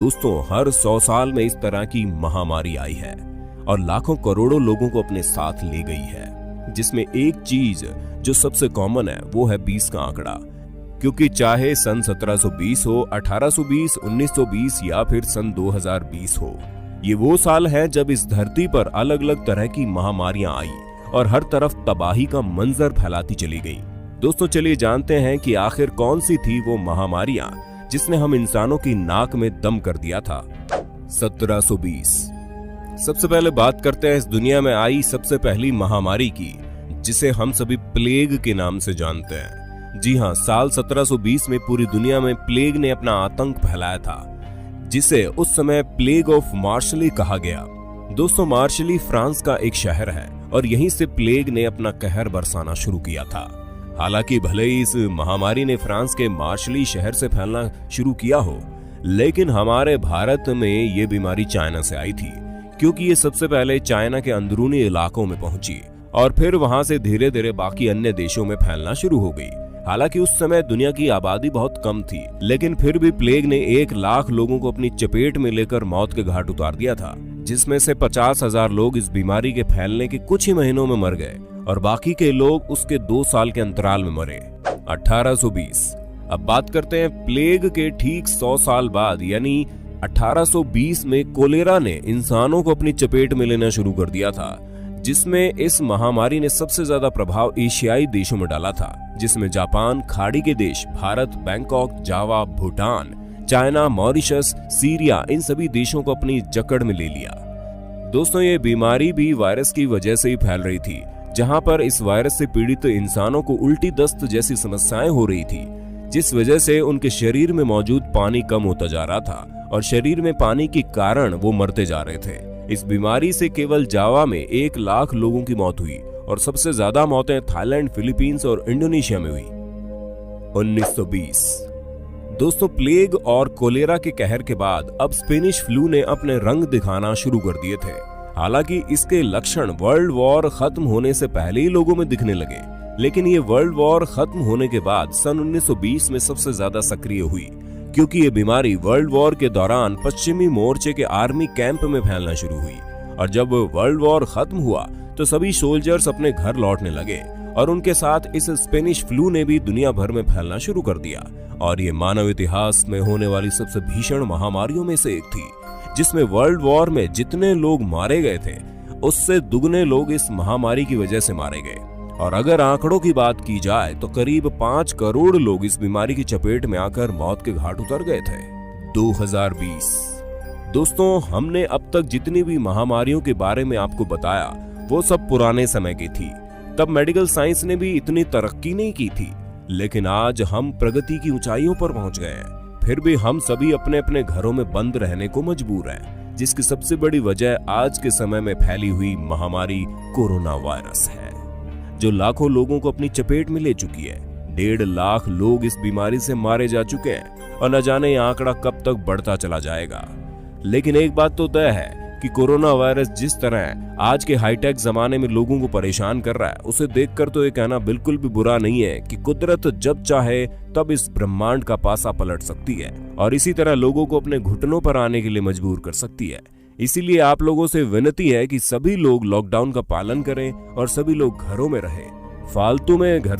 दोस्तों, हर 100 साल में इस तरह की महामारी आई है और लाखों करोड़ों लोगों को अपने साथ ले गई है, जिसमें एक चीज जो सबसे कॉमन है वो है 20 का आंकड़ा। क्योंकि चाहे सन 1720 हो, 1820, 1920 या फिर सन 2020 हो, ये वो साल है जब इस धरती पर अलग अलग तरह की महामारियां आई और हर तरफ तबाही का मंजर फैलाती चली गई। दोस्तों, चलिए जानते हैं कि आखिर कौन सी थी वो महामारियां जिसने हम इंसानों की नाक में दम कर दिया था। 1720। सबसे पहले बात करते हैं इस दुनिया में आई सबसे पहली महामारी की, जिसे हम सभी प्लेग के नाम से जानते हैं। जी हां, साल 1720 में पूरी दुनिया में प्लेग ने अपना आतंक फैलाया था, जिसे उस समय प्लेग ऑफ मार्शली कहा गया। दोस्तों, मार्शली फ्रांस का एक शहर है और यहीं से प्लेग ने अपना कहर बरसाना शुरू किया था। हालांकि भले ही इस महामारी ने फ्रांस के मार्शली शहर से फैलना शुरू किया हो, लेकिन हमारे भारत में ये बीमारी चाइना से आई थी, क्योंकि ये सबसे पहले चाइना के अंदरूनी इलाकों में पहुंची और फिर वहां से धीरे धीरे बाकी अन्य देशों में फैलना शुरू हो गई। हालांकि उस समय दुनिया की आबादी बहुत कम थी, लेकिन फिर भी प्लेग ने 1 लाख लोगों को अपनी चपेट में लेकर मौत के घाट उतार दिया था, जिसमें से 50,000 लोग इस बीमारी के फैलने के कुछ ही महीनों में मर गए और बाकी के लोग उसके 2 साल के अंतराल में मरे। 1820। अब बात करते हैं प्लेग के ठीक 100 साल बाद, यानी 1820 में कोलेरा ने इंसानों को अपनी चपेट में लेना शुरू कर दिया था, जिसमें इस महामारी ने सबसे ज्यादा प्रभाव एशियाई देशों में डाला था, जिसमें जापान, खाड़ी के देश, भारत, बैंकॉक, जावा, भूटान, चाइना, मॉरिशस, सीरिया, इन सभी देशों को अपनी जकड़ में ले लिया। दोस्तों, ये बीमारी भी वायरस की वजह से ही फैल रही थी, जहां पर इस वायरस से पीड़ित इंसानों को उल्टी दस्त जैसी समस्याएं हो रही थी, जिस वजह से उनके शरीर में मौजूद पानी कम होता जा रहा था और शरीर में पानी के कारण वो मरते जा रहे थे। इस बीमारी से केवल जावा में 1 लाख लोगों की मौत हुई और सबसे ज्यादा मौतें थाईलैंड, फिलीपींस और इंडोनेशिया में हुई। 1920। दोस्तों, प्लेग और कोलेरा के कहर के बाद अब स्पेनिश फ्लू ने अपने रंग दिखाना शुरू कर दिए थे। हालांकि इसके लक्षण वर्ल्ड वॉर खत्म होने से पहले ही लोगों में दिखने लगे, लेकिन ये वर्ल्ड वॉर खत्म होने के बाद सन 1920 में सबसे ज्यादा सक्रिय हुई, क्योंकि ये बीमारी वर्ल्ड वॉर के दौरान पश्चिमी मोर्चे के आर्मी कैंप में फैलना शुरू हुई और जब वर्ल्ड वॉर खत्म हुआ तो सभी सोल्जर्स अपने घर लौटने लगे और उनके साथ इस स्पेनिश फ्लू ने भी दुनिया भर में फैलना शुरू कर दिया और ये मानव इतिहास में होने वाली सबसे भीषण महामारियों में से एक थी, जिसमें वर्ल्ड वॉर में जितने लोग मारे गए थे उससे दुगने लोग इस महामारी की वजह से मारे गए। और अगर आंकड़ों की बात की जाए तो करीब 5 करोड़ लोग इस बीमारी की चपेट में आकर मौत के घाट उतर गए थे। 2020। दोस्तों, हमने अब तक जितनी भी महामारियों के बारे में आपको बताया वो सब पुराने समय की थी। तब मेडिकल साइंस ने भी इतनी तरक्की नहीं की थी, लेकिन आज हम प्रगति की ऊंचाइयों पर पहुंच गए हैं। फिर भी हम सभी अपने अपने घरों में बंद रहने को मजबूर हैं, जिसकी सबसे बड़ी वजह आज के समय में फैली हुई महामारी कोरोना वायरस है, जो लाखों लोगों को अपनी चपेट में ले चुकी है। 1.5 लाख लोग इस बीमारी से मारे जा चुके हैं और न जाने ये आंकड़ा कब तक बढ़ता चला जाएगा। लेकिन एक बात तो तय है कि कोरोना वायरस जिस तरह आज के हाईटेक जमाने में लोगों को परेशान कर रहा है, उसे देखकर तो ये कहना बिल्कुल भी बुरा नहीं है कि कुदरत जब चाहे तब इस ब्रह्मांड का पासा पलट सकती है और इसी तरह लोगों को अपने घुटनों पर आने के लिए मजबूर कर सकती है। इसीलिए आप लोगों से विनती है कि सभी लोग लॉकडाउन का पालन करें और सभी लोग घरों में रहें। फालतू में घर